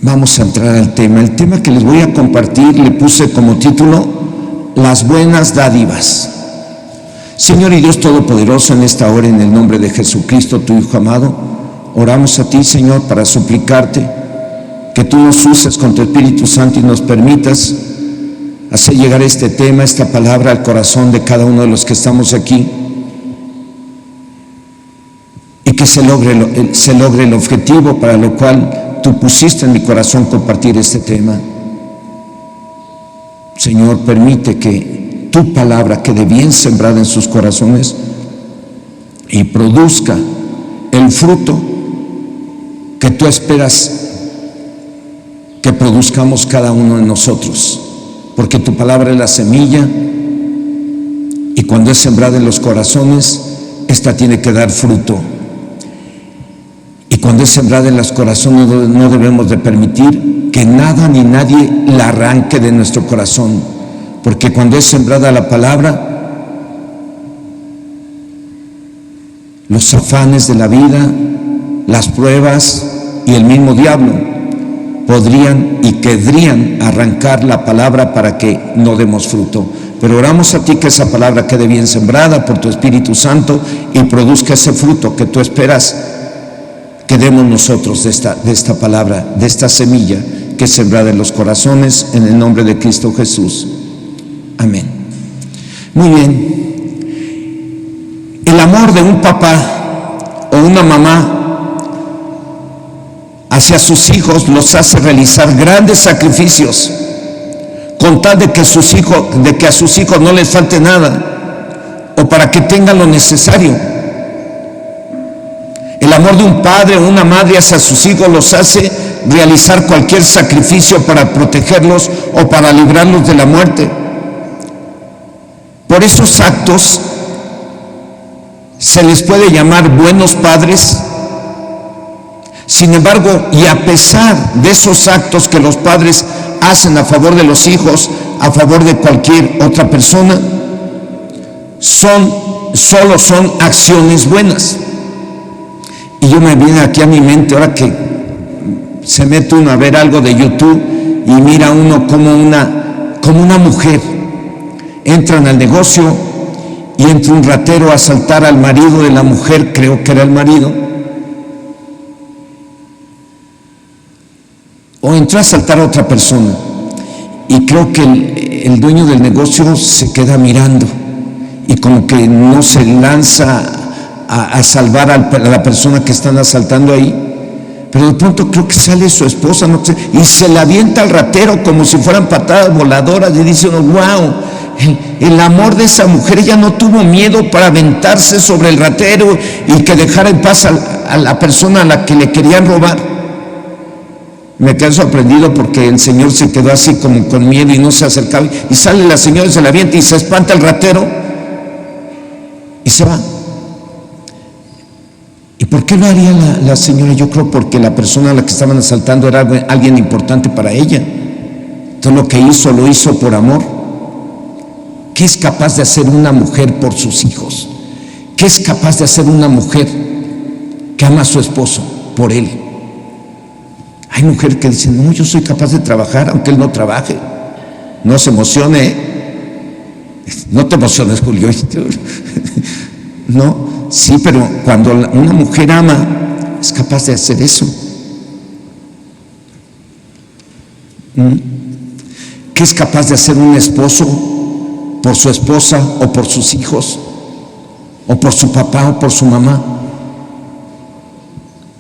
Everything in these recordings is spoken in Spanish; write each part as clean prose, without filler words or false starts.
Vamos a entrar al tema. El tema que les voy a compartir le puse como título: las buenas dádivas. Señor y Dios Todopoderoso, en esta hora, en el nombre de Jesucristo, tu Hijo amado, oramos a ti, Señor, para suplicarte que tú nos uses con tu Espíritu Santo y nos permitas hacer llegar este tema, esta palabra al corazón de cada uno de los que estamos aquí, y que se logre el objetivo para lo cual tú pusiste en mi corazón compartir este tema. Señor, permite que tu palabra quede bien sembrada en sus corazones y produzca el fruto que tú esperas que produzcamos cada uno de nosotros, porque tu palabra es la semilla, y cuando es sembrada en los corazones, esta tiene que dar fruto. Y cuando es sembrada en los corazones, no debemos de permitir que nada ni nadie la arranque de nuestro corazón, porque cuando es sembrada la palabra, los afanes de la vida, las pruebas y el mismo diablo podrían y querrían arrancar la palabra para que no demos fruto. Pero oramos a ti que esa palabra quede bien sembrada por tu Espíritu Santo y produzca ese fruto que tú esperas que demos nosotros de esta palabra, de esta semilla que es sembrada en los corazones, en el nombre de Cristo Jesús. Amén. Muy bien. El amor de un papá o una mamá hacia sus hijos los hace realizar grandes sacrificios con tal de que a sus hijos no les falte nada, o para que tengan lo necesario. El amor de un padre o una madre hacia sus hijos los hace realizar cualquier sacrificio para protegerlos o para librarlos de la muerte. Por esos actos se les puede llamar buenos padres. Sin embargo, y a pesar de esos actos que los padres hacen a favor de los hijos, a favor de cualquier otra persona, solo son acciones buenas. Y yo me viene aquí a mi mente, ahora que se mete uno a ver algo de YouTube y mira uno como una mujer entra al negocio y entra un ratero a asaltar al marido de la mujer, creo que era el marido, o entró a asaltar a otra persona, y creo que el dueño del negocio se queda mirando y como que no se lanza a salvar a la persona que están asaltando ahí, pero de pronto creo que sale su esposa, no sé, y se la avienta al ratero como si fueran patadas voladoras, y dice uno: wow, el amor de esa mujer, ella no tuvo miedo para aventarse sobre el ratero y que dejara en paz a la persona a la que le querían robar. Me quedé sorprendido porque el señor se quedó así como con miedo y no se acercaba, y sale la señora y se la avienta y se espanta el ratero y se va. ¿Y por qué lo haría la señora? Yo creo porque la persona a la que estaban asaltando era alguien importante para ella. Entonces lo que hizo, lo hizo por amor. ¿Qué es capaz de hacer una mujer por sus hijos? ¿Qué es capaz de hacer una mujer que ama a su esposo por él? Hay mujeres que dicen: no, yo soy capaz de trabajar aunque él no trabaje. No se emocione, no te emociones, Julio. No, sí, pero cuando una mujer ama, es capaz de hacer eso. ¿Qué es capaz de hacer un esposo por su esposa o por sus hijos, o por su papá o por su mamá?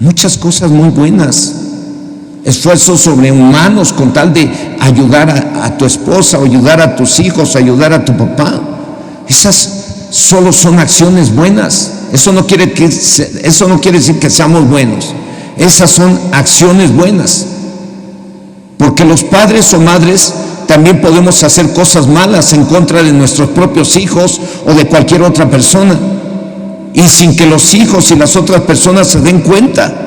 Muchas cosas muy buenas. Esfuerzos sobrehumanos con tal de ayudar a tu esposa, o ayudar a tus hijos, o ayudar a tu papá. Esas solo son acciones buenas. Eso no quiere decir que seamos buenos. Esas son acciones buenas. Porque los padres o madres también podemos hacer cosas malas en contra de nuestros propios hijos o de cualquier otra persona, y sin que los hijos y las otras personas se den cuenta.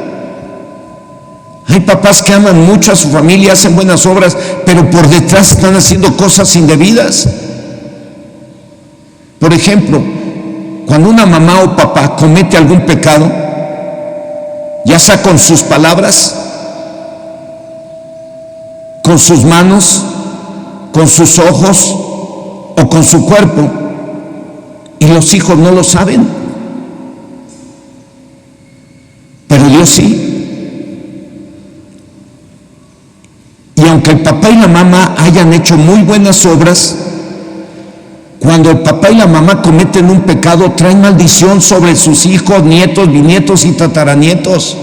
Hay papás que aman mucho a su familia, hacen buenas obras, pero por detrás están haciendo cosas indebidas. Por ejemplo, cuando una mamá o papá comete algún pecado, ya sea con sus palabras con sus manos, con sus ojos o con su cuerpo, y los hijos no lo saben, pero Dios sí. Y aunque el papá y la mamá hayan hecho muy buenas obras, cuando el papá y la mamá cometen un pecado, traen maldición sobre sus hijos, nietos, bisnietos y tataranietos.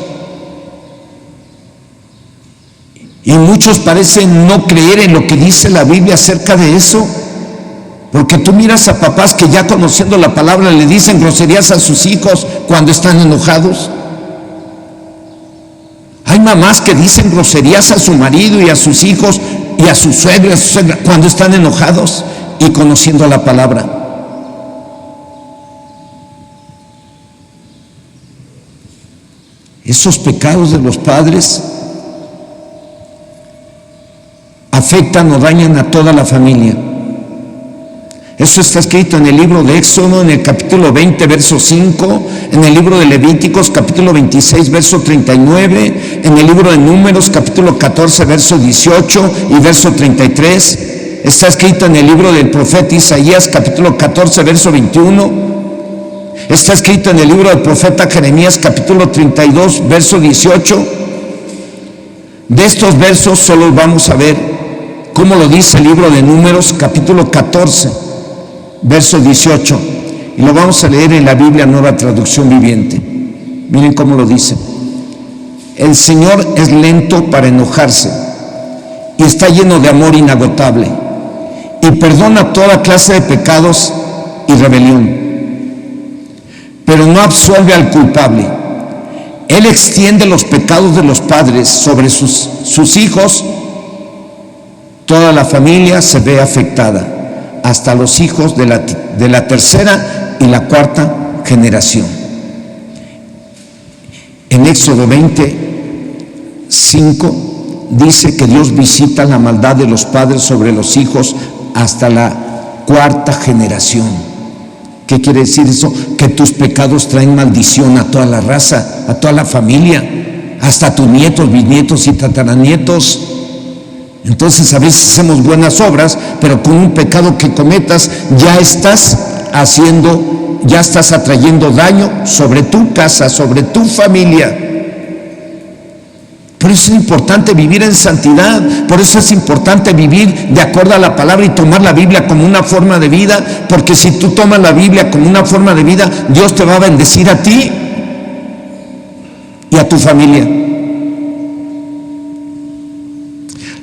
Y muchos parecen no creer en lo que dice la Biblia acerca de eso, porque tú miras a papás que ya conociendo la palabra le dicen groserías a sus hijos cuando están enojados. Hay mamás que dicen groserías a su marido y a sus hijos y a su suegro y a su suegra cuando están enojados y conociendo la palabra. Esos pecados de los padres afectan o dañan a toda la familia. Eso está escrito en el libro de Éxodo, en el capítulo 20, verso 5, en el libro de Levíticos, capítulo 26, verso 39, en el libro de Números, capítulo 14, verso 18 y verso 33. Está escrito en el libro del profeta Isaías, capítulo 14, verso 21. Está escrito en el libro del profeta Jeremías, capítulo 32, verso 18. De estos versos solo vamos a ver cómo lo dice el libro de Números, capítulo 14. Verso 18, y lo vamos a leer en la Biblia Nueva Traducción Viviente. Miren cómo lo dice. El Señor es lento para enojarse y está lleno de amor inagotable, y perdona toda clase de pecados y rebelión, pero no absuelve al culpable. Él extiende los pecados de los padres sobre sus hijos. Toda la familia se ve afectada, hasta los hijos de la tercera y la cuarta generación. En Éxodo 20:5 dice que Dios visita la maldad de los padres sobre los hijos hasta la cuarta generación. ¿Qué quiere decir eso? Que tus pecados traen maldición a toda la raza, a toda la familia, hasta tus nietos, bisnietos y tataranietos. Entonces a veces hacemos buenas obras, pero con un pecado que cometas ya estás atrayendo daño sobre tu casa, sobre tu familia. Por eso es importante vivir en santidad, por eso es importante vivir de acuerdo a la palabra y tomar la Biblia como una forma de vida, porque si tú tomas la Biblia como una forma de vida, Dios te va a bendecir a ti y a tu familia.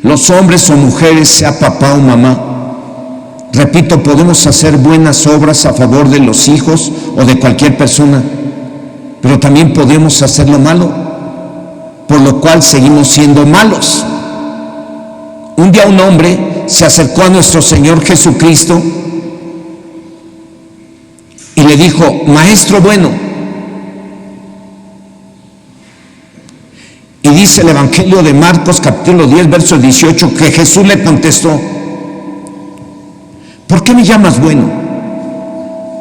Los hombres o mujeres, sea papá o mamá, repito, podemos hacer buenas obras a favor de los hijos o de cualquier persona, pero también podemos hacer lo malo, por lo cual seguimos siendo malos. Un día un hombre se acercó a nuestro Señor Jesucristo y le dijo: Maestro bueno. Y dice el Evangelio de Marcos, capítulo 10, verso 18, que Jesús le contestó: ¿por qué me llamas bueno?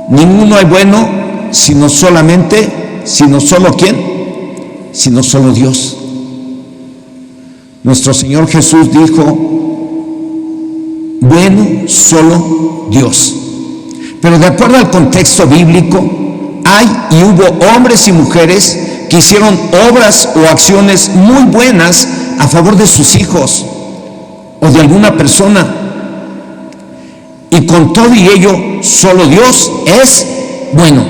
Ninguno es bueno, sino solo ¿quién? Sino solo Dios. Nuestro Señor Jesús dijo: bueno, solo Dios. Pero de acuerdo al contexto bíblico, hay y hubo hombres y mujeres que hicieron obras o acciones muy buenas a favor de sus hijos o de alguna persona. Y con todo y ello, solo Dios es bueno.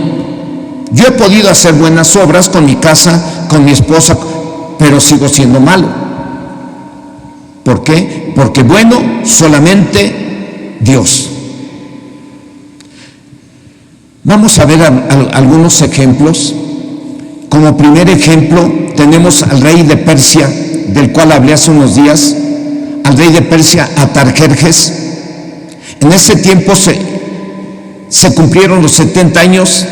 Yo he podido hacer buenas obras con mi casa, con mi esposa, pero sigo siendo malo. ¿Por qué? Porque bueno, solamente Dios. Vamos a ver algunos ejemplos. Como primer ejemplo tenemos al rey de Persia, del cual hablé hace unos días, al rey de Persia Artajerjes. En ese tiempo se cumplieron los 70 años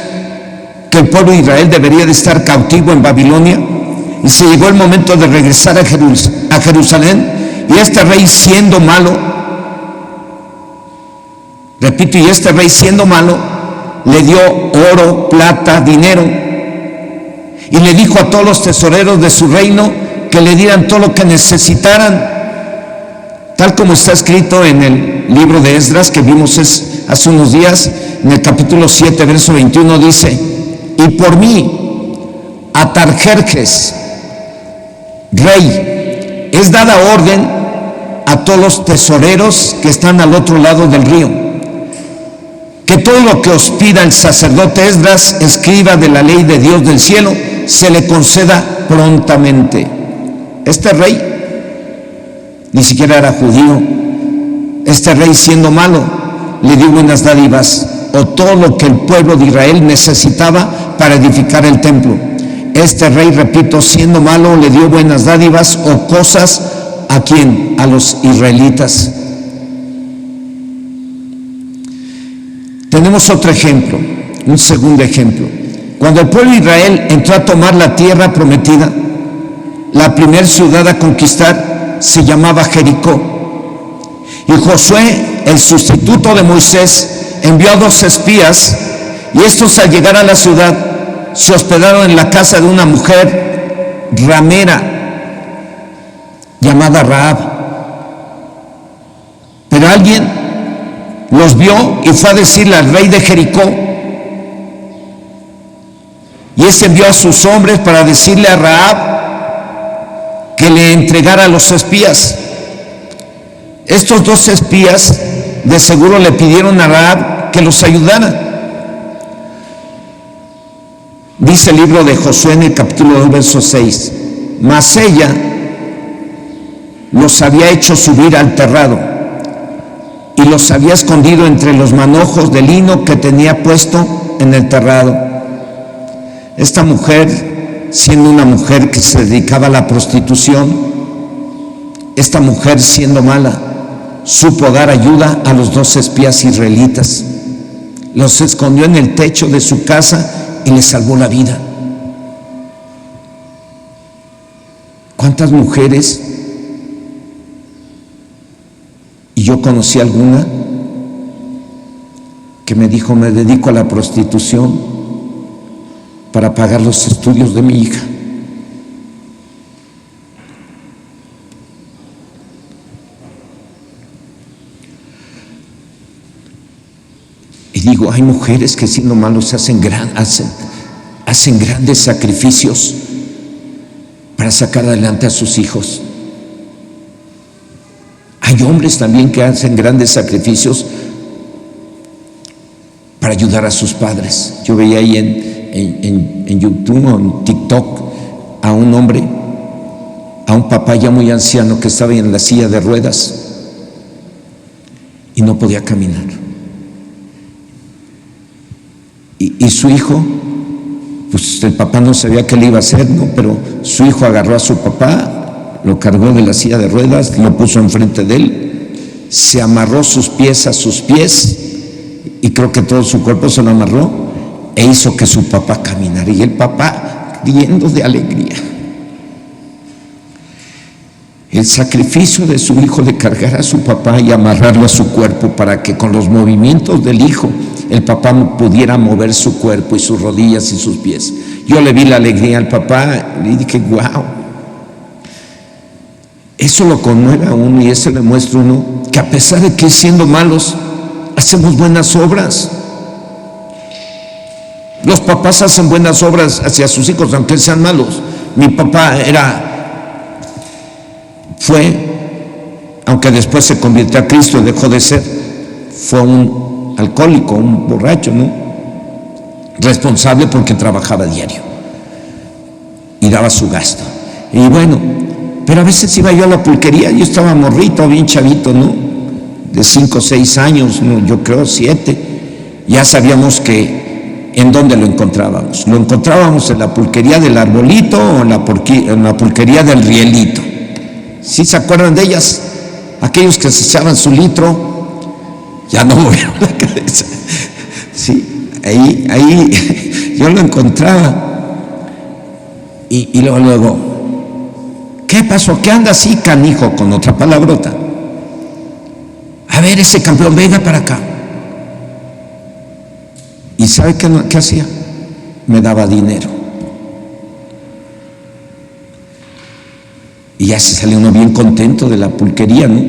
que el pueblo de Israel debería de estar cautivo en Babilonia, y se llegó el momento de regresar a Jerusalén, y este rey siendo malo, repito, y este rey siendo malo, le dio oro, plata, dinero, y le dijo a todos los tesoreros de su reino que le dieran todo lo que necesitaran. tal como está escrito en el libro de Esdras que vimos hace unos días, en el capítulo 7, verso 21, dice: y por mí, Atarjerjes, rey, es dada orden a todos los tesoreros que están al otro lado del río, que todo lo que os pida el sacerdote Esdras, escriba de la ley de Dios del cielo, se le conceda prontamente. Este rey ni siquiera era judío. Este rey, siendo malo, le dio buenas dádivas, o todo lo que el pueblo de Israel necesitaba para edificar el templo. Este rey, repito, siendo malo, le dio buenas dádivas o cosas. ¿A quién? A los israelitas. Tenemos otro ejemplo, un segundo ejemplo. Cuando el pueblo de Israel entró a tomar la tierra prometida, la primera ciudad a conquistar se llamaba Jericó. Y Josué, el sustituto de Moisés, envió a 2 espías, y estos, al llegar a la ciudad, se hospedaron en la casa de una mujer ramera llamada Rahab. Pero alguien los vio y fue a decirle al rey de Jericó, y este envió a sus hombres para decirle a Rahab que le entregara a los espías. Estos 2 espías de seguro le pidieron a Rahab que los ayudara. Dice el libro de Josué en el capítulo 2, verso 6: mas ella los había hecho subir al terrado y los había escondido entre los manojos de lino que tenía puesto en el terrado. Esta mujer, siendo una mujer que se dedicaba a la prostitución, esta mujer, siendo mala, supo dar ayuda a los 2 espías israelitas. Los escondió en el techo de su casa y les salvó la vida. ¿Cuántas mujeres? Y yo conocí alguna que me dijo: me dedico a la prostitución para pagar los estudios de mi hija. Y digo, hay mujeres que siendo malos hacen grandes sacrificios para sacar adelante a sus hijos. Hay hombres también que hacen grandes sacrificios para ayudar a sus padres. Yo veía ahí en YouTube o en TikTok a un hombre, a un papá ya muy anciano que estaba en la silla de ruedas y no podía caminar. Y su hijo, pues el papá no sabía qué le iba a hacer, ¿no? Pero su hijo agarró a su papá, lo cargó de la silla de ruedas, lo puso enfrente de él, se amarró sus pies a sus pies, y creo que todo su cuerpo se lo amarró, e hizo que su papá caminara, y el papá riendo de alegría. El sacrificio de su hijo de cargar a su papá y amarrarlo a su cuerpo para que con los movimientos del hijo el papá pudiera mover su cuerpo y sus rodillas y sus pies. Yo le vi la alegría al papá y dije, wow. Eso lo conmueve a uno, y eso le muestra a uno que a pesar de que siendo malos hacemos buenas obras. Los papás hacen buenas obras hacia sus hijos aunque sean malos. Mi papá fue, aunque después se convirtió a Cristo y dejó de ser, fue un alcohólico, un borracho, ¿no? Responsable porque trabajaba diario y daba su gasto. Y bueno, pero a veces iba yo a la pulquería, yo estaba morrito, bien chavito, ¿no? De 5 o 6 años, ¿no? Yo creo 7. Ya sabíamos que en dónde lo encontrábamos. Lo encontrábamos en la pulquería del Arbolito o en la pulquería del Rielito. ¿Sí se acuerdan de ellas? Aquellos que se echaban su litro, ya no movieron la cabeza. Sí, ahí yo lo encontraba. Y luego, ¿qué pasó? ¿Qué anda así, canijo? Con otra palabrota. A ver, ese campeón, venga para acá. ¿Y sabe qué hacía? Me daba dinero. Y ya se salió uno bien contento de la pulquería, ¿no?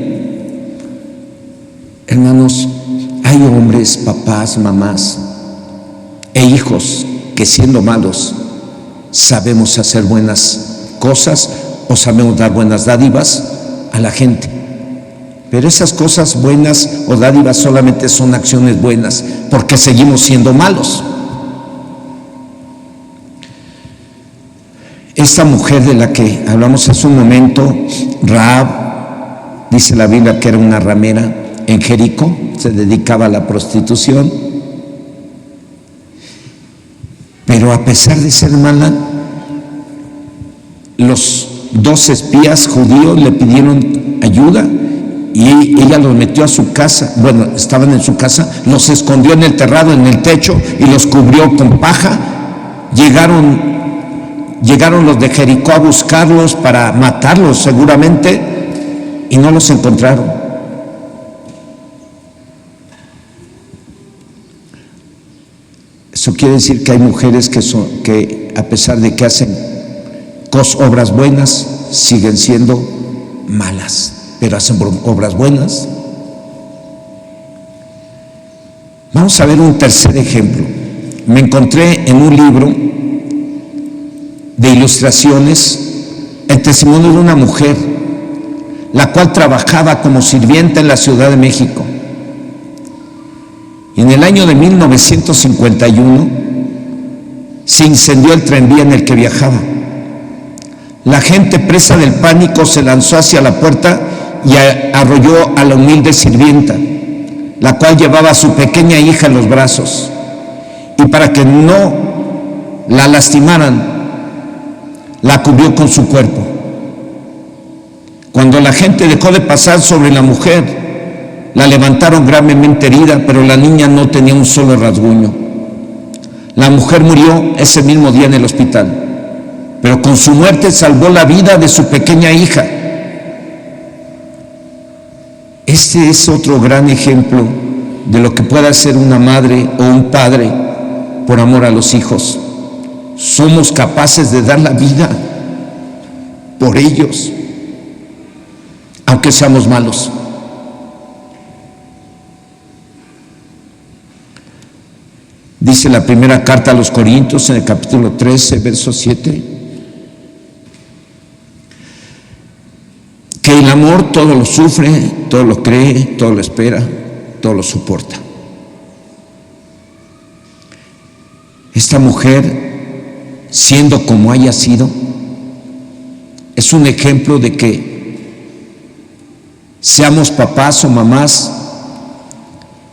Hermanos, hay hombres, papás, mamás e hijos que siendo malos sabemos hacer buenas cosas o sabemos dar buenas dádivas a la gente. Pero esas cosas buenas o dádivas solamente son acciones buenas porque seguimos siendo malos. Esta mujer de la que hablamos hace un momento, Rahab, dice la Biblia que era una ramera en Jericó, se dedicaba a la prostitución, pero a pesar de ser mala, los 2 espías judíos le pidieron ayuda y ella los metió a su casa. Bueno, estaban en su casa, los escondió en el terrado, en el techo, y los cubrió con paja. Llegaron los de Jericó a buscarlos para matarlos seguramente y no los encontraron. Eso quiere decir que hay mujeres que a pesar de que hacen obras buenas, siguen siendo malas, pero hacen obras buenas. Vamos a ver un tercer ejemplo. Me encontré en un libro de ilustraciones el testimonio de una mujer, la cual trabajaba como sirvienta en la Ciudad de México. Y en el año de 1951 se incendió el tranvía en el que viajaba. La gente, presa del pánico, se lanzó hacia la puerta y arrolló a la humilde sirvienta, la cual llevaba a su pequeña hija en los brazos. Y para que no la lastimaran, la cubrió con su cuerpo. Cuando la gente dejó de pasar sobre la mujer, la levantaron gravemente herida, pero la niña no tenía un solo rasguño. La mujer murió ese mismo día en el hospital, pero con su muerte salvó la vida de su pequeña hija. Este es otro gran ejemplo de lo que puede hacer una madre o un padre por amor a los hijos. Somos capaces de dar la vida por ellos, aunque seamos malos. Dice la primera carta a los Corintios en el capítulo 13, verso 7, que el amor todo lo sufre, todo lo cree, todo lo espera, todo lo soporta. Esta mujer, siendo como haya sido, es un ejemplo de que seamos papás o mamás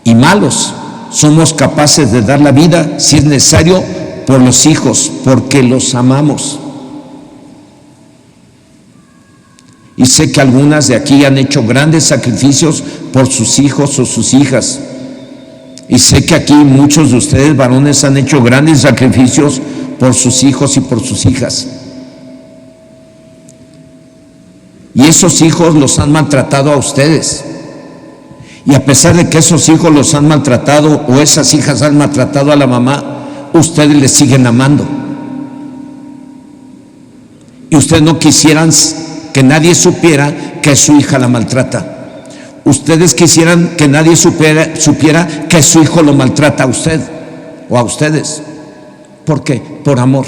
y malos, somos capaces de dar la vida, si es necesario, por los hijos, porque los amamos. Y sé que algunas de aquí han hecho grandes sacrificios por sus hijos o sus hijas. Y sé que aquí muchos de ustedes, varones, han hecho grandes sacrificios por sus hijos y por sus hijas. Y esos hijos los han maltratado a ustedes. Y a pesar de que esos hijos los han maltratado o esas hijas han maltratado a la mamá, ustedes les siguen amando. Y ustedes no quisieran que nadie supiera que su hija la maltrata. Ustedes quisieran que nadie supiera que su hijo lo maltrata a usted o a ustedes. ¿Por qué? Por amor.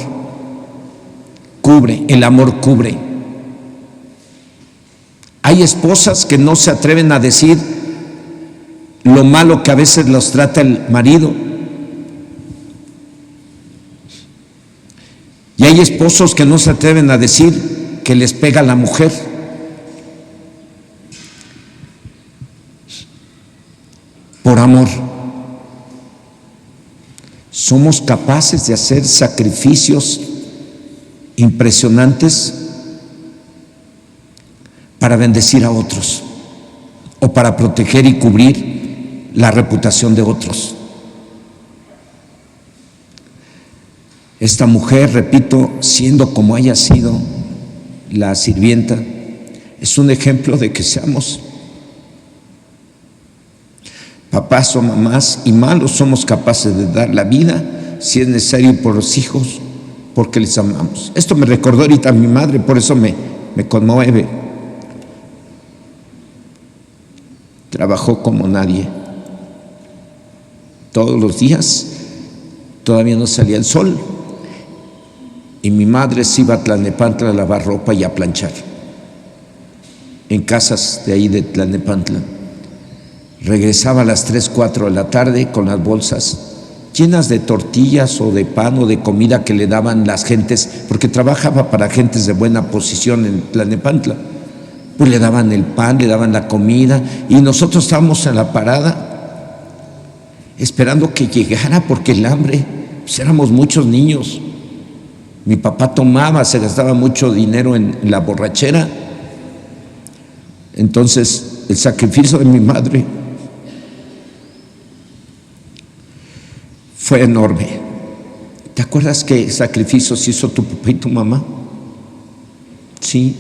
Cubre, el amor cubre. Hay esposas que no se atreven a decir lo malo que a veces los trata el marido. Y hay esposos que no se atreven a decir que les pega la mujer. Por amor. Somos capaces de hacer sacrificios impresionantes para bendecir a otros o para proteger y cubrir la reputación de otros. Esta mujer, repito, siendo como haya sido la sirvienta, es un ejemplo de que seamos papás o mamás y malos, somos capaces de dar la vida, si es necesario, por los hijos, porque les amamos. Esto me recordó ahorita a mi madre, por eso me conmueve. trabajó como nadie. Todos los días, todavía no salía el sol, y mi madre se iba a Tlalnepantla a lavar ropa y a planchar, en casas de ahí de Tlalnepantla. Regresaba a las 3, 4 de la tarde con las bolsas llenas de tortillas o de pan o de comida que le daban las gentes, porque trabajaba para gentes de buena posición en Tlalnepantla. Pues le daban el pan, le daban la comida, y nosotros estábamos en la parada esperando que llegara, porque el hambre, pues éramos muchos niños. Mi papá tomaba, se gastaba mucho dinero en la borrachera. Entonces el sacrificio de mi madre fue enorme. ¿Te acuerdas qué sacrificios hizo tu papá y tu mamá? Sí.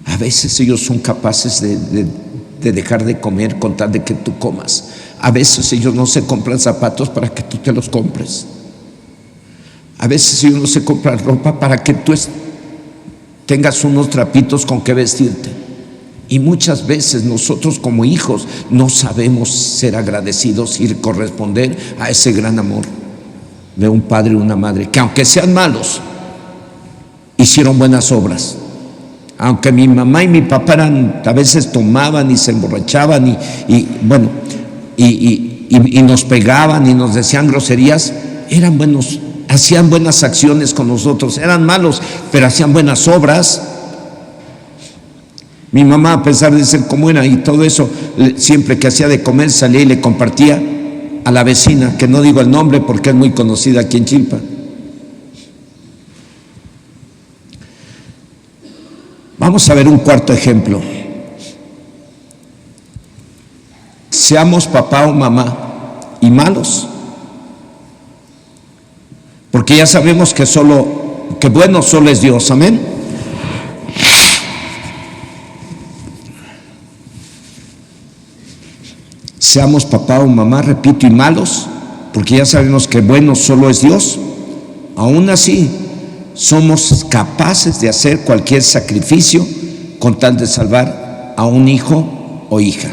A veces ellos son capaces de dejar de comer con tal de que tú comas. A veces ellos no se compran zapatos para que tú te los compres. A veces ellos no se compran ropa para que tú tengas unos trapitos con que vestirte. Y muchas veces nosotros como hijos no sabemos ser agradecidos y corresponder a ese gran amor de un padre y una madre, que aunque sean malos, hicieron buenas obras. Aunque mi mamá y mi papá a veces tomaban y se emborrachaban y nos pegaban y nos decían groserías, eran buenos, hacían buenas acciones con nosotros. Eran malos, pero hacían buenas obras. Mi mamá, a pesar de ser como era y todo eso, siempre que hacía de comer salía y le compartía a la vecina, que no digo el nombre porque es muy conocida aquí en Chilpa. Vamos a ver un cuarto ejemplo. Seamos papá o mamá y malos, porque ya sabemos que bueno solo es Dios. Amén. Seamos papá o mamá, repito, y malos, porque ya sabemos que bueno solo es Dios. Aún así, somos capaces de hacer cualquier sacrificio con tal de salvar a un hijo o hija.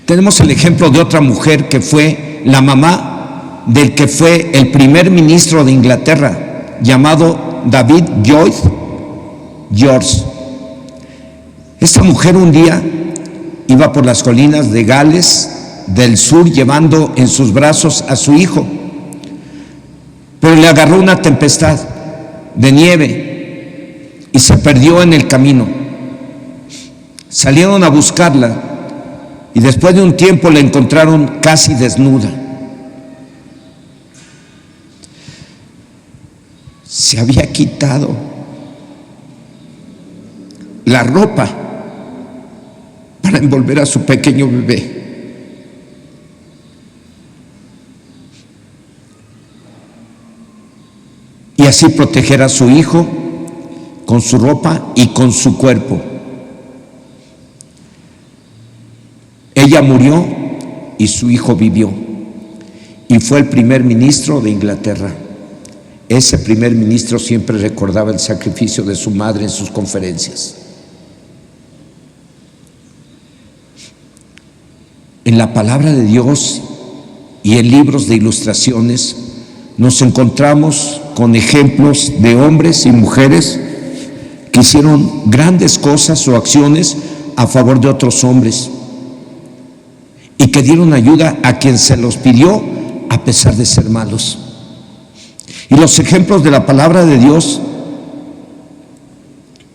Tenemos el ejemplo de otra mujer que fue la mamá del que fue el primer ministro de Inglaterra, llamado David Lloyd George. Esta mujer un día iba por las colinas de Gales del Sur llevando en sus brazos a su hijo, pero le agarró una tempestad de nieve y se perdió en el camino. Salieron a buscarla y después de un tiempo la encontraron casi desnuda. Se había quitado la ropa para envolver a su pequeño bebé. Y así proteger a su hijo con su ropa y con su cuerpo. Ella murió y su hijo vivió. Y fue el primer ministro de Inglaterra. Ese primer ministro siempre recordaba el sacrificio de su madre en sus conferencias. En la palabra de Dios y en libros de ilustraciones nos encontramos con ejemplos de hombres y mujeres que hicieron grandes cosas o acciones a favor de otros hombres y que dieron ayuda a quien se los pidió a pesar de ser malos. Y los ejemplos de la palabra de Dios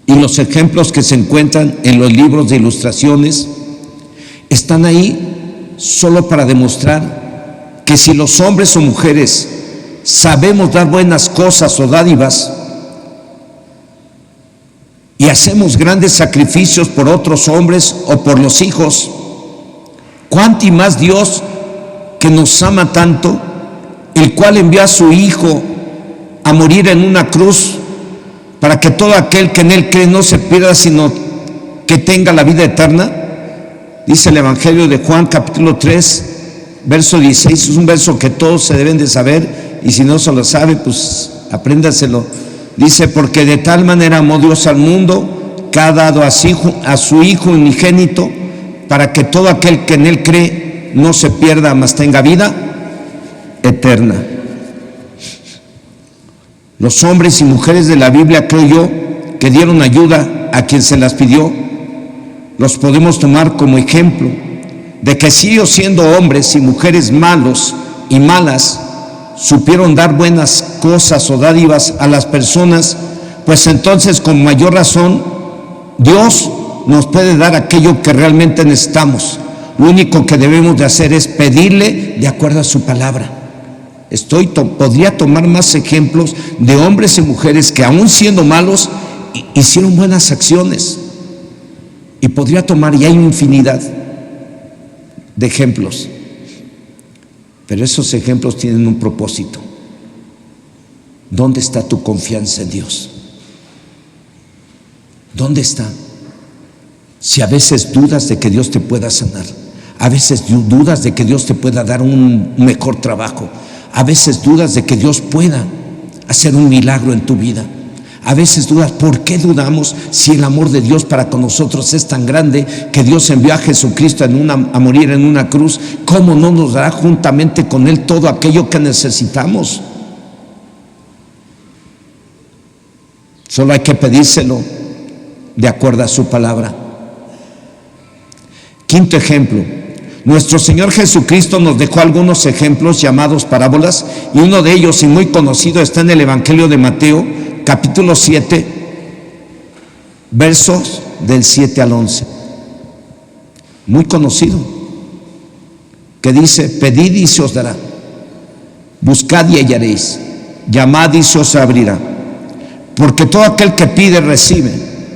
y los ejemplos que se encuentran en los libros de ilustraciones están ahí solo para demostrar que si los hombres o mujeres sabemos dar buenas cosas o dádivas y hacemos grandes sacrificios por otros hombres o por los hijos, cuánto y más Dios, que nos ama tanto, el cual envió a su Hijo a morir en una cruz para que todo aquel que en Él cree no se pierda, sino que tenga la vida eterna. Dice el Evangelio de Juan, capítulo 3, verso 16, es un verso que todos se deben de saber, y si no se lo sabe, pues apréndaselo. Dice: porque de tal manera amó Dios al mundo que ha dado a su Hijo unigénito, para que todo aquel que en Él cree no se pierda, mas tenga vida eterna. Los hombres y mujeres de la Biblia, creo yo, que dieron ayuda a quien se las pidió, los podemos tomar como ejemplo de que si ellos, siendo hombres y mujeres malos y malas, supieron dar buenas cosas o dádivas a las personas, pues entonces con mayor razón Dios nos puede dar aquello que realmente necesitamos. Lo único que debemos de hacer es pedirle de acuerdo a su palabra. Podría tomar más ejemplos de hombres y mujeres que aún siendo malos hicieron buenas acciones, y podría tomar, y hay una infinidad de ejemplos, pero esos ejemplos tienen un propósito. ¿Dónde está tu confianza en Dios? ¿Dónde está? Si a veces dudas de que Dios te pueda sanar, a veces dudas de que Dios te pueda dar un mejor trabajo, a veces dudas de que Dios pueda hacer un milagro en tu vida, a veces dudas. ¿Por qué dudamos si el amor de Dios para con nosotros es tan grande que Dios envió a Jesucristo a morir en una cruz? ¿Cómo no nos dará juntamente con Él todo aquello que necesitamos? Solo hay que pedírselo de acuerdo a su palabra. Quinto ejemplo, nuestro Señor Jesucristo nos dejó algunos ejemplos llamados parábolas, y uno de ellos, y muy conocido, está en el Evangelio de Mateo, capítulo 7, versos del 7 al 11. Muy conocido, que dice: pedid y se os dará, buscad y hallaréis, llamad y se os abrirá, porque todo aquel que pide recibe,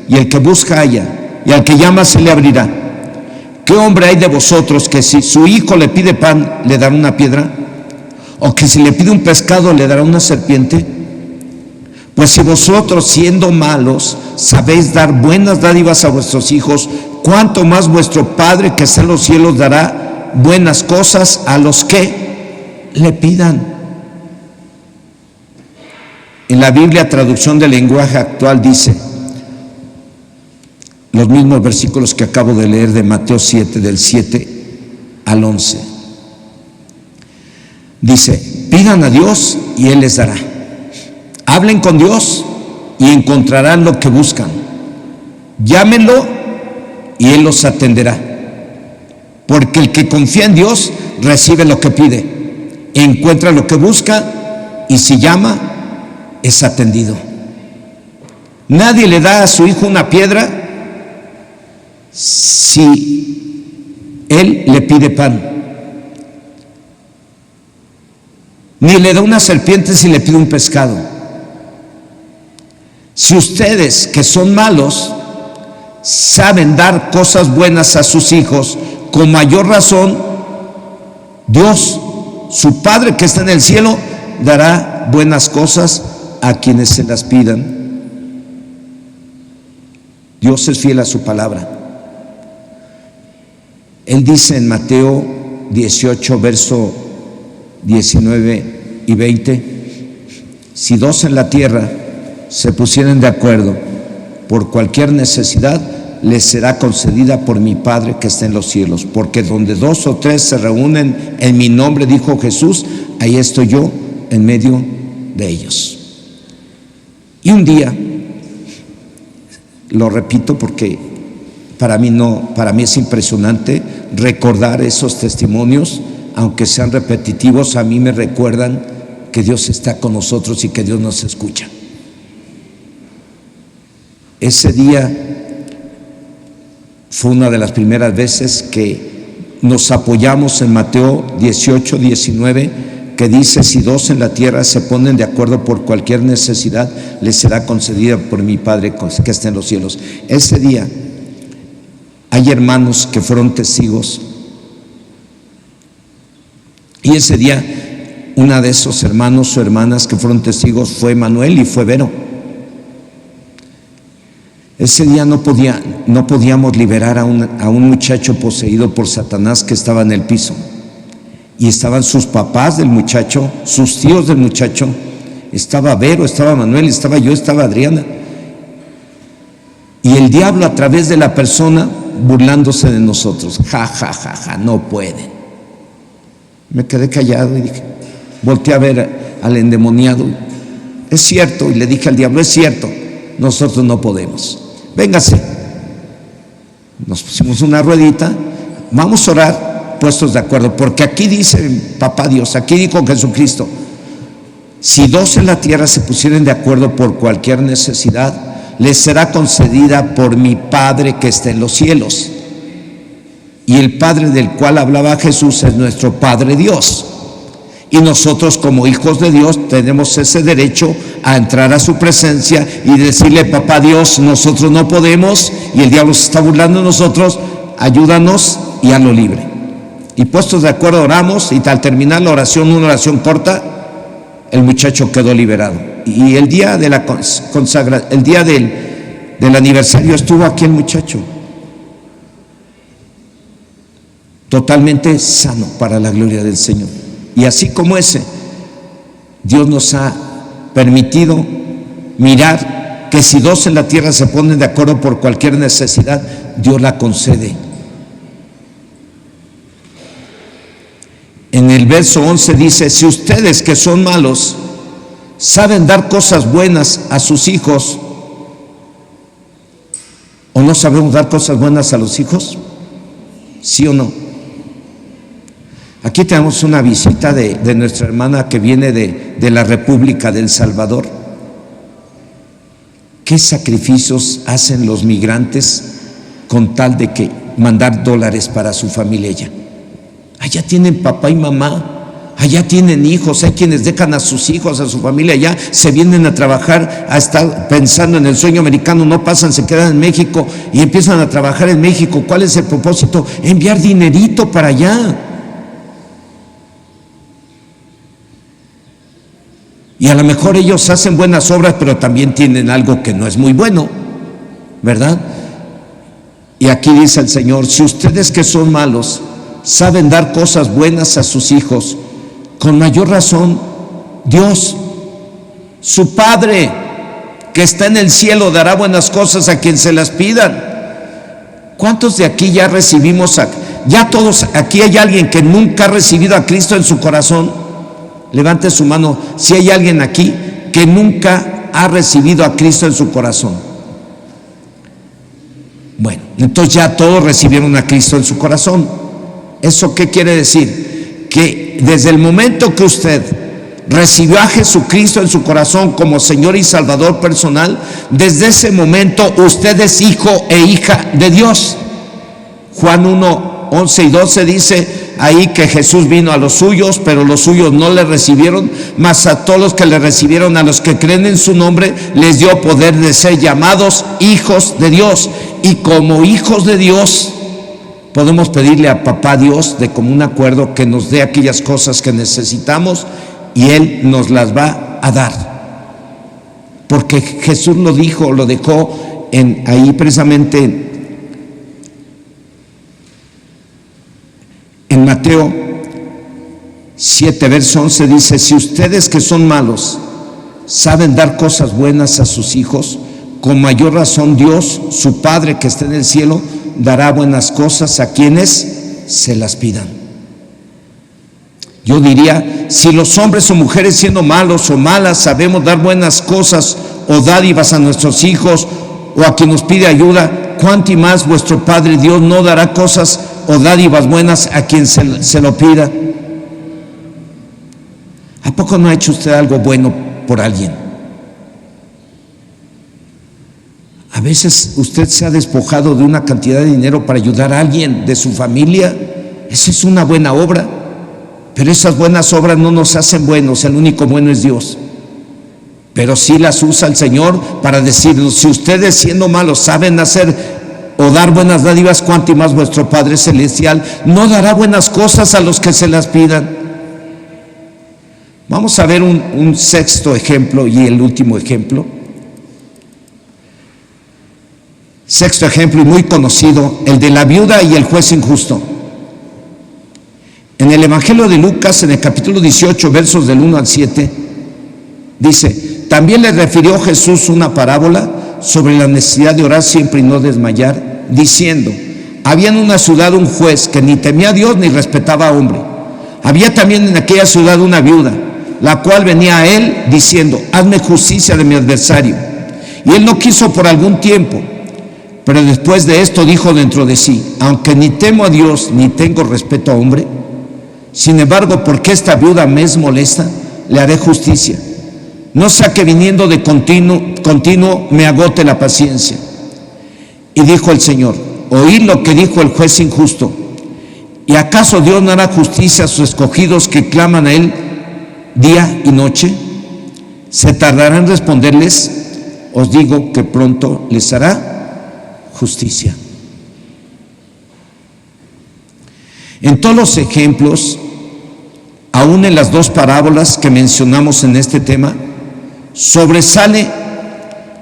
y el que busca halla, y al que llama se le abrirá. ¿Qué hombre hay de vosotros que si su hijo le pide pan, le dará una piedra? ¿O que si le pide un pescado, le dará una serpiente? Pues si vosotros, siendo malos, sabéis dar buenas dádivas a vuestros hijos, ¿cuánto más vuestro Padre que está en los cielos dará buenas cosas a los que le pidan? En la Biblia, traducción del lenguaje actual, dice los mismos versículos que acabo de leer de Mateo 7, del 7 al 11. Dice: pidan a Dios y Él les dará. Hablen con Dios y encontrarán lo que buscan. Llámenlo y Él los atenderá. Porque el que confía en Dios recibe lo que pide, encuentra lo que busca, y si llama, es atendido. Nadie le da a su hijo una piedra si él le pide pan, ni le da una serpiente si le pide un pescado. Si ustedes, que son malos, saben dar cosas buenas a sus hijos, con mayor razón Dios, su Padre que está en el cielo, dará buenas cosas a quienes se las pidan. Dios es fiel a su palabra. Él dice en Mateo 18, verso 19 y 20: si dos en la tierra se pusieren de acuerdo por cualquier necesidad, les será concedida por mi Padre que está en los cielos. Porque donde dos o tres se reúnen en mi nombre, dijo Jesús, ahí estoy yo en medio de ellos. Y un día, lo repito porque para mí es impresionante recordar esos testimonios, aunque sean repetitivos, a mí me recuerdan que Dios está con nosotros y que Dios nos escucha. Ese día fue una de las primeras veces que nos apoyamos en Mateo 18, 19, que dice: si dos en la tierra se ponen de acuerdo por cualquier necesidad, les será concedida por mi Padre que está en los cielos. Ese día hay hermanos que fueron testigos, y ese día una de esos hermanos o hermanas que fueron testigos fue Manuel y fue Vero. Ese día no podíamos liberar a un muchacho poseído por Satanás que estaba en el piso, y estaban sus papás del muchacho, sus tíos del muchacho, estaba Vero, estaba Manuel, estaba yo, estaba Adriana. Y el diablo a través de la persona burlándose de nosotros. Ja, ja, ja, ja, no pueden. Me quedé callado y dije, volteé a ver al endemoniado. Es cierto, y le dije al diablo, es cierto, nosotros no podemos. Véngase. Nos pusimos una ruedita, vamos a orar puestos de acuerdo, porque aquí dice Papá Dios, aquí dijo Jesucristo, si dos en la tierra se pusieren de acuerdo por cualquier necesidad, les será concedida por mi Padre que está en los cielos. Y el Padre del cual hablaba Jesús es nuestro Padre Dios. Y nosotros como hijos de Dios tenemos ese derecho a entrar a su presencia y decirle, Papá Dios, nosotros no podemos y el diablo se está burlando de nosotros, ayúdanos y hazlo libre. Y puestos de acuerdo oramos y al terminar la oración, una oración corta, el muchacho quedó liberado. Y el día de la el día del aniversario estuvo aquí el muchacho, totalmente sano para la gloria del Señor. Y así como ese, Dios nos ha permitido mirar que si dos en la tierra se ponen de acuerdo por cualquier necesidad, Dios la concede. En el verso 11 dice, si ustedes que son malos saben dar cosas buenas a sus hijos, ¿o no sabemos dar cosas buenas a los hijos? ¿Sí o no? Aquí tenemos una visita de nuestra hermana que viene de la República de El Salvador. ¿Qué sacrificios hacen los migrantes con tal de que mandar dólares para su familia allá? Allá tienen papá y mamá, allá tienen hijos, hay quienes dejan a sus hijos, a su familia allá, se vienen a trabajar, a estar pensando en el sueño americano, no pasan, se quedan en México y empiezan a trabajar en México. ¿Cuál es el propósito? Enviar dinerito para allá. Y a lo mejor ellos hacen buenas obras, pero también tienen algo que no es muy bueno, ¿verdad? Y aquí dice el Señor, si ustedes que son malos saben dar cosas buenas a sus hijos, con mayor razón Dios, su Padre que está en el cielo, dará buenas cosas a quien se las pidan. ¿Cuántos de aquí ya recibimos, ya todos, aquí hay alguien que nunca ha recibido a Cristo en su corazón? Levante su mano si hay alguien aquí que nunca ha recibido a Cristo en su corazón. Bueno, entonces ya todos recibieron a Cristo en su corazón. ¿Eso qué quiere decir? Que desde el momento que usted recibió a Jesucristo en su corazón como Señor y Salvador personal, desde ese momento usted es hijo e hija de Dios. Juan 1, 11 y 12 dice ahí que Jesús vino a los suyos, pero los suyos no le recibieron, mas a todos los que le recibieron, a los que creen en su nombre, les dio poder de ser llamados hijos de Dios. Y como hijos de Dios, podemos pedirle a Papá Dios de común acuerdo que nos dé aquellas cosas que necesitamos y Él nos las va a dar. Porque Jesús lo dijo, lo dejó ahí precisamente en Mateo 7, verso 11 dice, si ustedes que son malos saben dar cosas buenas a sus hijos, con mayor razón Dios, su Padre que está en el cielo, dará buenas cosas a quienes se las pidan. Yo diría, si los hombres o mujeres siendo malos o malas sabemos dar buenas cosas o dádivas a nuestros hijos o a quien nos pide ayuda, cuánto y más vuestro Padre Dios no dará cosas o dádivas buenas a quien se lo pida. ¿A poco no ha hecho usted algo bueno por alguien? A veces usted se ha despojado de una cantidad de dinero para ayudar a alguien de su familia. Esa es una buena obra, pero esas buenas obras no nos hacen buenos, el único bueno es Dios. Pero sí las usa el Señor para decirnos, si ustedes siendo malos saben hacer o dar buenas dádivas, cuánto y más vuestro Padre Celestial no dará buenas cosas a los que se las pidan. Vamos a ver un sexto ejemplo y el último ejemplo. Sexto ejemplo y muy conocido, el de la viuda y el juez injusto. En el Evangelio de Lucas, en el capítulo 18, versos del 1 al 7, dice, también le refirió Jesús una parábola sobre la necesidad de orar siempre y no desmayar, diciendo: había en una ciudad un juez que ni temía a Dios ni respetaba a hombre. Había también en aquella ciudad una viuda, la cual venía a él diciendo: hazme justicia de mi adversario. Y él no quiso por algún tiempo, pero después de esto dijo dentro de sí: aunque ni temo a Dios ni tengo respeto a hombre, sin embargo, porque esta viuda me es molesta, le haré justicia, no sea que viniendo de continuo me agote la paciencia. Y dijo el Señor: oíd lo que dijo el juez injusto. ¿Y acaso Dios no hará justicia a sus escogidos que claman a Él día y noche? ¿Se tardará en responderles? Os digo que pronto les hará justicia. En todos los ejemplos, aún en las dos parábolas que mencionamos en este tema, sobresale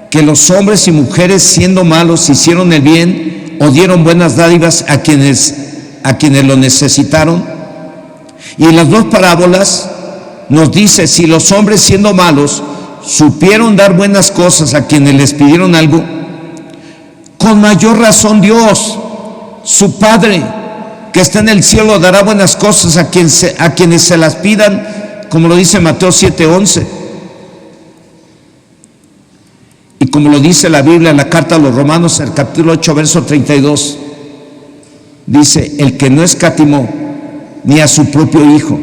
que los hombres y mujeres, siendo malos, hicieron el bien o dieron buenas dádivas a quienes lo necesitaron. Y en las dos parábolas nos dice: si los hombres, siendo malos, supieron dar buenas cosas a quienes les pidieron algo, con mayor razón Dios, su Padre, que está en el cielo, dará buenas cosas a quienes se las pidan, como lo dice Mateo 7:11. Y como lo dice la Biblia en la carta a los Romanos, en el capítulo 8, verso 32, dice: el que no escatimó ni a su propio Hijo,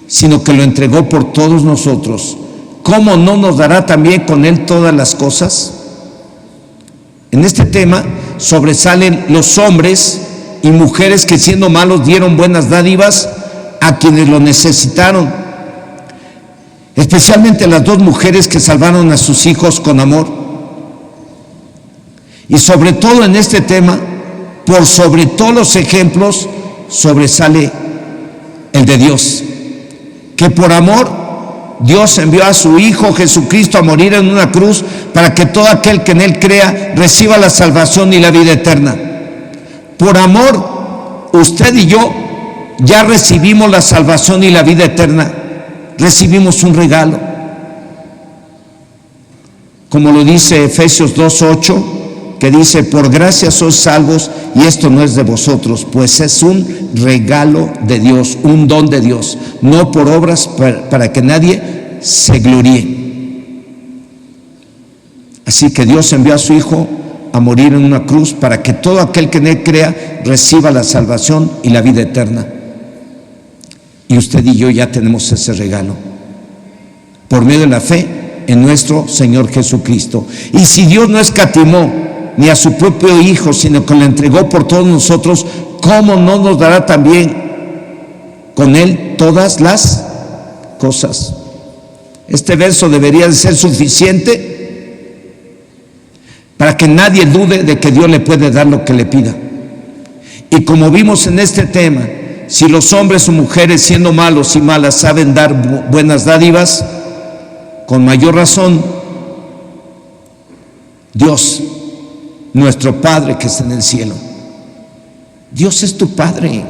sino que lo entregó por todos nosotros, ¿cómo no nos dará también con Él todas las cosas? En este tema sobresalen los hombres y mujeres que, siendo malos, dieron buenas dádivas a quienes lo necesitaron, especialmente las dos mujeres que salvaron a sus hijos con amor. Y sobre todo en este tema, por sobre todos los ejemplos, sobresale el de Dios, que por amor Dios envió a su Hijo Jesucristo a morir en una cruz para que todo aquel que en Él crea reciba la salvación y la vida eterna. Por amor, usted y yo ya recibimos la salvación y la vida eterna. Recibimos un regalo, como lo dice Efesios 2:8, que dice: por gracia sois salvos, y esto no es de vosotros, pues es un regalo de Dios, un don de Dios, no por obras para que nadie se gloríe. Así que Dios envió a su Hijo a morir en una cruz para que todo aquel que en Él crea reciba la salvación y la vida eterna. Y usted y yo ya tenemos ese regalo por medio de la fe en nuestro Señor Jesucristo. Y si Dios no escatimó ni a su propio Hijo, sino que lo entregó por todos nosotros, ¿cómo no nos dará también con Él todas las cosas? Este verso debería de ser suficiente para que nadie dude de que Dios le puede dar lo que le pida. Y como vimos en este tema, si los hombres o mujeres, siendo malos y malas, saben dar buenas dádivas, con mayor razón Dios, nuestro Padre que está en el cielo. Dios es tu Padre.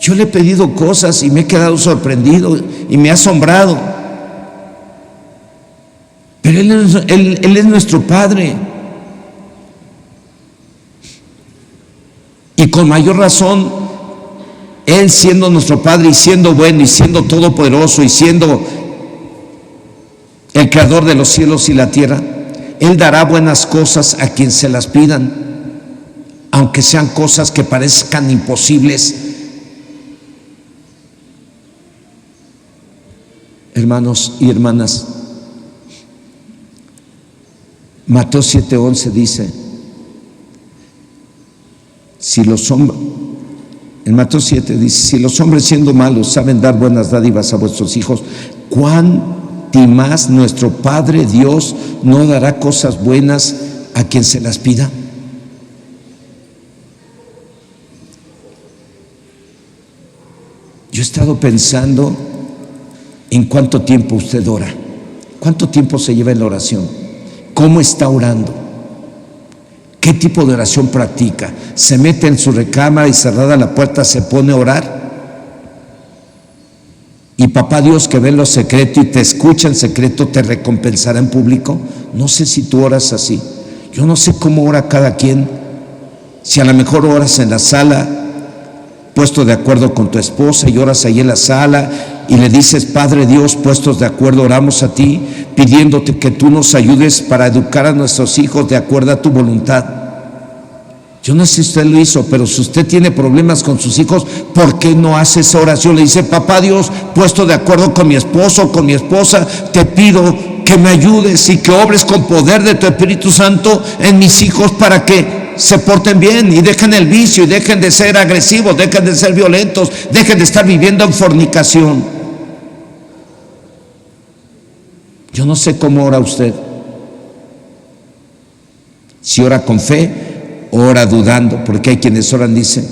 Yo le he pedido cosas y me he quedado sorprendido y me ha asombrado, pero Él es nuestro Padre. Y con mayor razón, Él, siendo nuestro Padre y siendo bueno y siendo todopoderoso y siendo el creador de los cielos y la tierra, Él dará buenas cosas a quien se las pidan, aunque sean cosas que parezcan imposibles. Hermanos y hermanas, Mateo 7:11 dice: en Mateo 7 dice: si los hombres, siendo malos, saben dar buenas dádivas a vuestros hijos, ¿cuánto más nuestro Padre Dios no dará cosas buenas a quien se las pida? Yo he estado pensando en cuánto tiempo usted ora, cuánto tiempo se lleva en la oración, cómo está orando, qué tipo de oración practica. ¿Se mete en su recámara y cerrada la puerta se pone a orar? Y papá Dios, que ve en lo secreto y te escucha en secreto, te recompensará en público. No sé si tú oras así. Yo no sé cómo ora cada quien. Si a lo mejor oras en la sala, puesto de acuerdo con tu esposa, y oras ahí en la sala y le dices: Padre Dios, puestos de acuerdo, oramos a ti, pidiéndote que tú nos ayudes para educar a nuestros hijos de acuerdo a tu voluntad. Yo no sé si usted lo hizo, pero si usted tiene problemas con sus hijos, ¿por qué no hace esa oración? Le dice: Papá Dios, puesto de acuerdo con mi esposo, con mi esposa, te pido que me ayudes y que obres con poder de tu Espíritu Santo en mis hijos para que se porten bien y dejen el vicio y dejen de ser agresivos, dejen de ser violentos, dejen de estar viviendo en fornicación. Yo no sé cómo ora usted. Si ora con fe o ora dudando, porque hay quienes oran, dicen,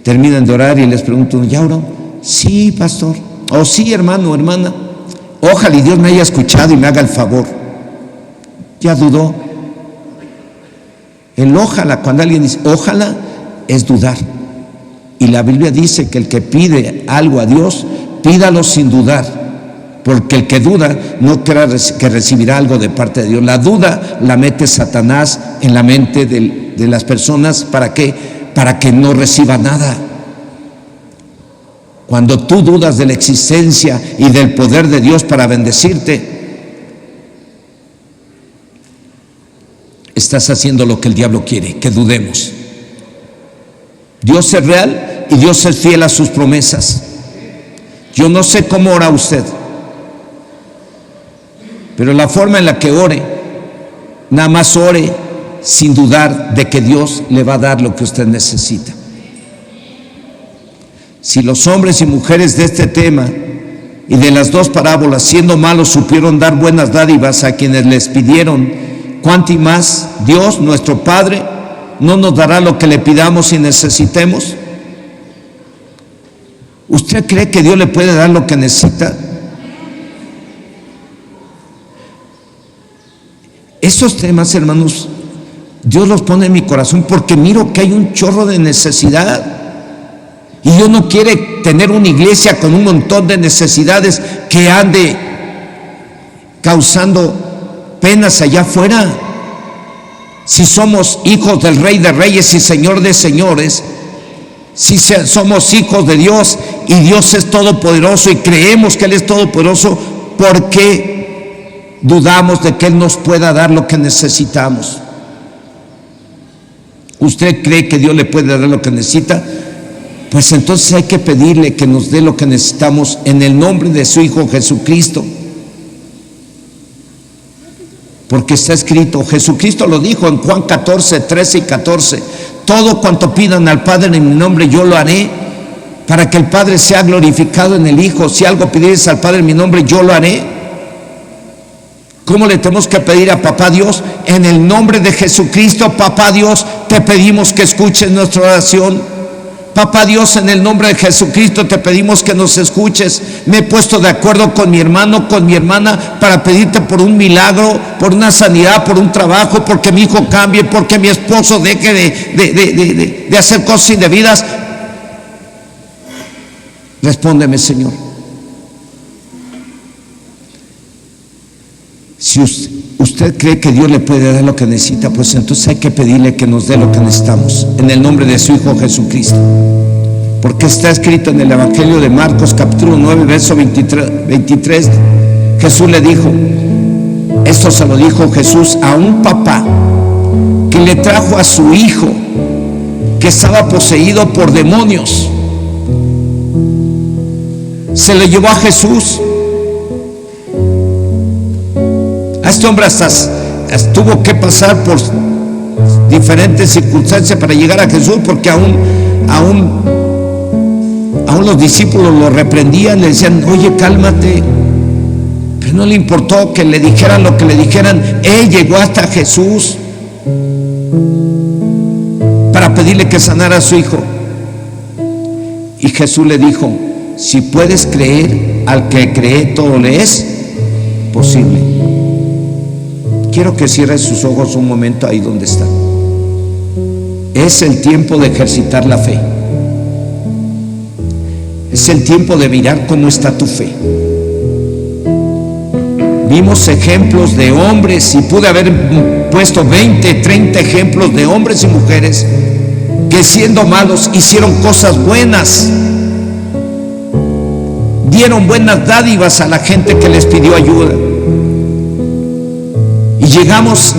terminan de orar y les pregunto: ¿ya oró? Sí, pastor. O sí, hermano, hermana. Ojalá y Dios me haya escuchado y me haga el favor. Ya dudó. El ojalá, cuando alguien dice ojalá, es dudar. Y la Biblia dice que el que pide algo a Dios, pídalo sin dudar, porque el que duda no crea que recibirá algo de parte de Dios. La duda la mete Satanás en la mente de las personas. ¿Para qué? Para que no reciba nada. Cuando tú dudas de la existencia y del poder de Dios para bendecirte, estás haciendo lo que el diablo quiere, que dudemos. Dios es real y Dios es fiel a sus promesas. Yo no sé cómo ora usted, pero la forma en la que ore, nada más ore sin dudar de que Dios le va a dar lo que usted necesita. Si los hombres y mujeres de este tema y de las dos parábolas, siendo malos, supieron dar buenas dádivas a quienes les pidieron, ¿cuánto y más Dios, nuestro Padre, no nos dará lo que le pidamos y necesitemos? ¿Usted cree que Dios le puede dar lo que necesita? Esos temas, hermanos, Dios los pone en mi corazón porque miro que hay un chorro de necesidad. Y Dios no quiere tener una iglesia con un montón de necesidades que ande causando penas allá afuera. Si somos hijos del Rey de Reyes y Señor de Señores, si somos hijos de Dios y Dios es todopoderoso y creemos que Él es todopoderoso, ¿por qué dudamos de que Él nos pueda dar lo que necesitamos? ¿Usted cree que Dios le puede dar lo que necesita? Pues entonces hay que pedirle que nos dé lo que necesitamos en el nombre de su Hijo Jesucristo. Porque está escrito, Jesucristo lo dijo en Juan 14, 13 y 14: todo cuanto pidan al Padre en mi nombre yo lo haré, para que el Padre sea glorificado en el Hijo. Si algo pidieres al Padre en mi nombre yo lo haré. ¿Cómo le tenemos que pedir a Papá Dios? En el nombre de Jesucristo. Papá Dios, te pedimos que escuches nuestra oración. Papá Dios, en el nombre de Jesucristo te pedimos que nos escuches. Me he puesto de acuerdo con mi hermano, con mi hermana, para pedirte por un milagro, por una sanidad, por un trabajo, porque mi hijo cambie, porque mi esposo deje de hacer cosas indebidas. Respóndeme, Señor. Si usted cree que Dios le puede dar lo que necesita, pues entonces hay que pedirle que nos dé lo que necesitamos en el nombre de su Hijo Jesucristo. Porque está escrito en el Evangelio de Marcos capítulo 9 verso 23, Jesús le dijo, esto se lo dijo Jesús a un papá que le trajo a su hijo que estaba poseído por demonios. Se le llevó a Jesús. A este hombre hasta tuvo que pasar por diferentes circunstancias para llegar a Jesús, porque aún los discípulos lo reprendían, le decían, oye, cálmate. Pero no le importó que le dijeran lo que le dijeran. Él llegó hasta Jesús para pedirle que sanara a su hijo. Y Jesús le dijo, si puedes creer, al que cree todo le es posible. Quiero que cierre sus ojos un momento ahí donde está. Es el tiempo de ejercitar la fe. Es el tiempo de mirar cómo está tu fe. Vimos ejemplos de hombres y pude haber puesto 20, 30 ejemplos de hombres y mujeres que siendo malos hicieron cosas buenas, dieron buenas dádivas a la gente que les pidió ayuda. Y llegamos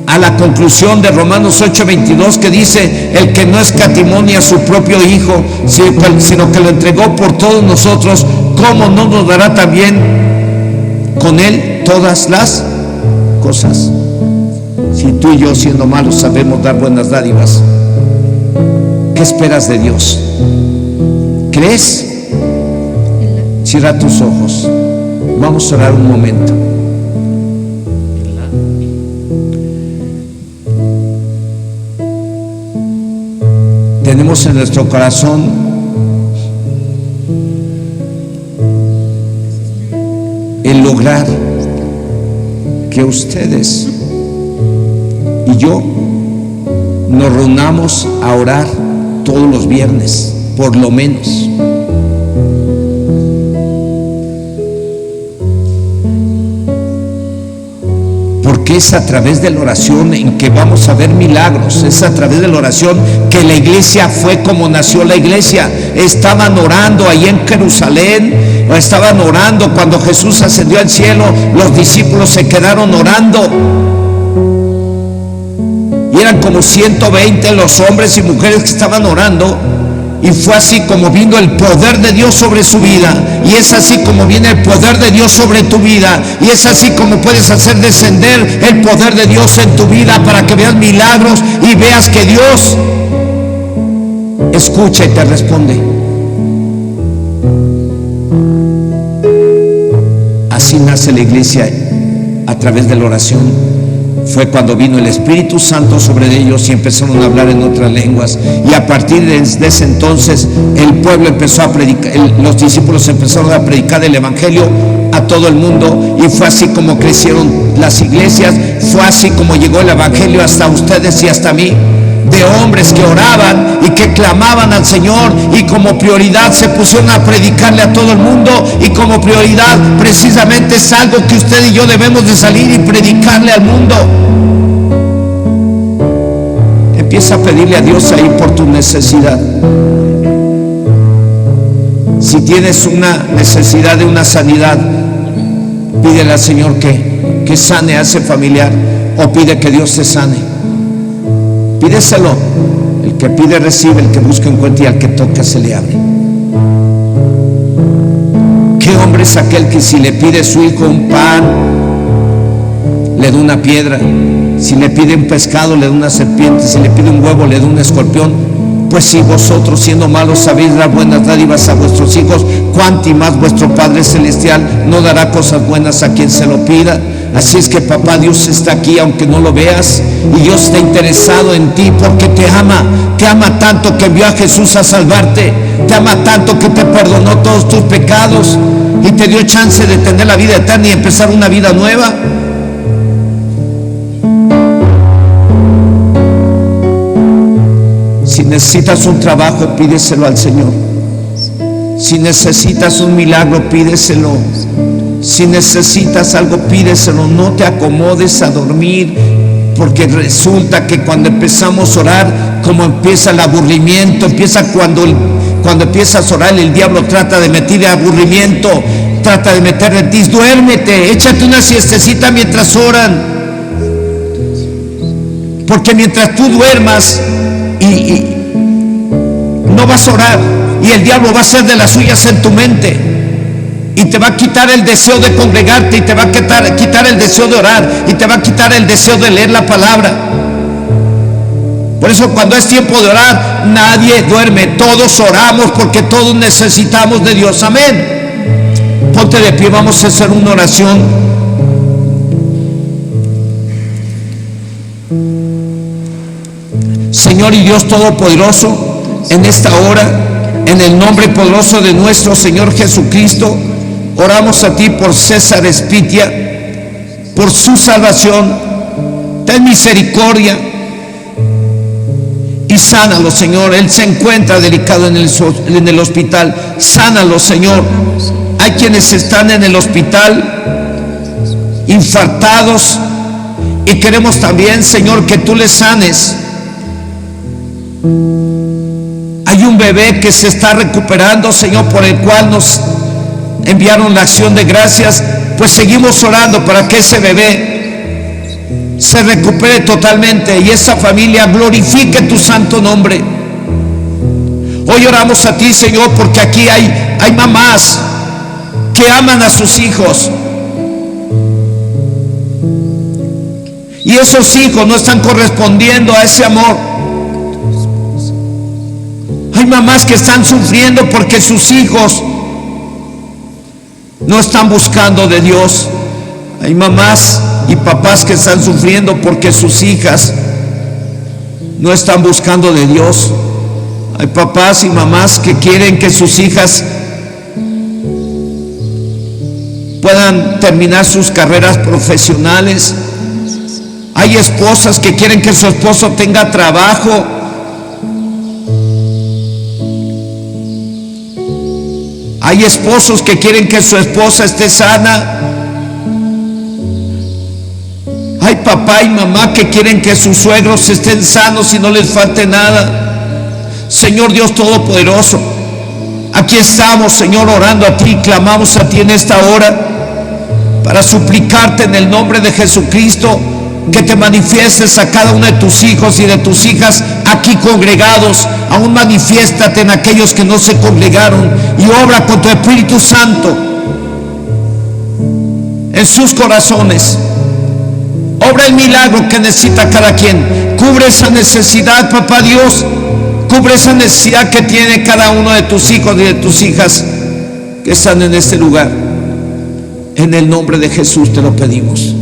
a la conclusión de Romanos 8:22 que dice: el que no escatimó ni a su propio Hijo, sino que lo entregó por todos nosotros, ¿cómo no nos dará también con Él todas las cosas? Si tú y yo, siendo malos, sabemos dar buenas dádivas, ¿qué esperas de Dios? ¿Crees? Cierra tus ojos. Vamos a orar un momento. Tenemos en nuestro corazón el lograr que ustedes y yo nos reunamos a orar todos los viernes, por lo menos. Porque es a través de la oración en que vamos a ver milagros. Es a través de la oración que la iglesia fue como nació la iglesia. Estaban orando ahí en Jerusalén, o estaban orando cuando Jesús ascendió al cielo. Los discípulos se quedaron orando y eran como 120 los hombres y mujeres que estaban orando. Y fue así como vino el poder de Dios sobre su vida. Y es así como viene el poder de Dios sobre tu vida. Y es así como puedes hacer descender el poder de Dios en tu vida, para que veas milagros y veas que Dios escucha y te responde. Así nace la iglesia, a través de la oración. Fue cuando vino el Espíritu Santo sobre ellos y empezaron a hablar en otras lenguas. Y a partir de ese entonces el pueblo empezó a predicar, los discípulos empezaron a predicar el Evangelio a todo el mundo. Y fue así como crecieron las iglesias. Fue así como llegó el Evangelio hasta ustedes y hasta mí, de hombres que oraban y que clamaban al Señor, y como prioridad se pusieron a predicarle a todo el mundo. Y como prioridad precisamente es algo que usted y yo debemos de salir y predicarle al mundo. Empieza a pedirle a Dios ahí por tu necesidad. Si tienes una necesidad de una sanidad, pídele al Señor que sane a ese familiar, o pide que Dios te sane. Pídeselo. El que pide recibe, el que busca encuentra, y al que toca se le abre. ¿Qué hombre es aquel que si le pide a su hijo un pan, le da una piedra? Si le pide un pescado, le da una serpiente. Si le pide un huevo, le da un escorpión. Pues si vosotros, siendo malos, sabéis dar buenas dádivas a vuestros hijos, cuánto más vuestro Padre Celestial no dará cosas buenas a quien se lo pida. Así es que, papá, Dios está aquí aunque no lo veas, y Dios está interesado en ti porque te ama tanto que envió a Jesús a salvarte, te ama tanto que te perdonó todos tus pecados y te dio chance de tener la vida eterna y empezar una vida nueva. Si necesitas un trabajo, pídeselo al Señor. Si necesitas un milagro, pídeselo. Si necesitas algo, pídeselo. No te acomodes a dormir, porque resulta que cuando empezamos a orar, como empieza el aburrimiento, cuando empiezas a orar, el diablo trata de meter aburrimiento, trata de meter en ti. Duérmete, échate una siestecita mientras oran, porque mientras tú duermas y no vas a orar, y el diablo va a hacer de las suyas en tu mente, y te va a quitar el deseo de congregarte, y te va a quitar el deseo de orar, y te va a quitar el deseo de leer la palabra. Por eso, cuando es tiempo de orar, nadie duerme, todos oramos, porque todos necesitamos de Dios. Amén. Ponte de pie, vamos a hacer una oración. Señor y Dios Todopoderoso, en esta hora, en el nombre poderoso de nuestro Señor Jesucristo, oramos a ti por César Espitia, por su salvación. Ten misericordia y sánalo, Señor. Él se encuentra delicado en el hospital. Sánalo, Señor. Hay quienes están en el hospital infartados, y queremos también, Señor, que tú les sanes. Hay un bebé que se está recuperando, Señor, por el cual nos enviaron la acción de gracias. Pues seguimos orando para que ese bebé se recupere totalmente y esa familia glorifique tu santo nombre. Hoy oramos a ti, Señor, porque aquí hay mamás que aman a sus hijos, y esos hijos no están correspondiendo a ese amor. Hay mamás que están sufriendo porque sus hijos no están buscando de Dios. Hay mamás y papás que están sufriendo porque sus hijas no están buscando de Dios. Hay papás y mamás que quieren que sus hijas puedan terminar sus carreras profesionales. Hay esposas que quieren que su esposo tenga trabajo. Hay esposos que quieren que su esposa esté sana. Hay papá y mamá que quieren que sus suegros estén sanos y no les falte nada. Señor Dios Todopoderoso, aquí estamos, Señor, orando a ti, clamamos a ti en esta hora para suplicarte en el nombre de Jesucristo que te manifiestes a cada uno de tus hijos y de tus hijas aquí congregados. Aún manifiéstate en aquellos que no se congregaron y obra con tu Espíritu Santo en sus corazones. Obra el milagro que necesita cada quien. Cubre esa necesidad, papá Dios. Cubre esa necesidad que tiene cada uno de tus hijos y de tus hijas que están en este lugar. En el nombre de Jesús te lo pedimos.